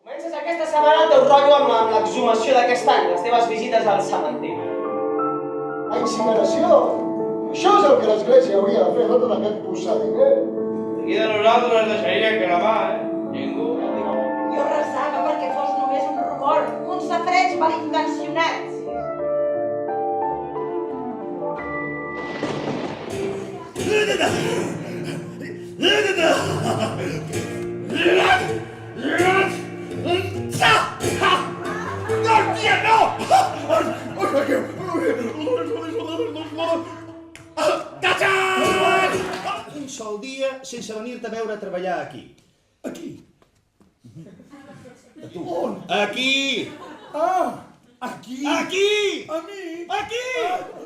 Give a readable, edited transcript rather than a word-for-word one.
Comences aquesta setmana el teu rotllo amb l'exhumació d'aquest any, les teves visites al cementiri. La incineració! Això és el que l'església hauria de fer, no tot aquest procediment. Aquí de nosaltres es deixaria cremar, Ningú. Jo resava perquè fos només un rumor, un safareig malintencionat. Un sol dia sense venir-te a veure treballar aquí. Aquí. Aquí! Ah, aquí. Aquí! A mi. Aquí!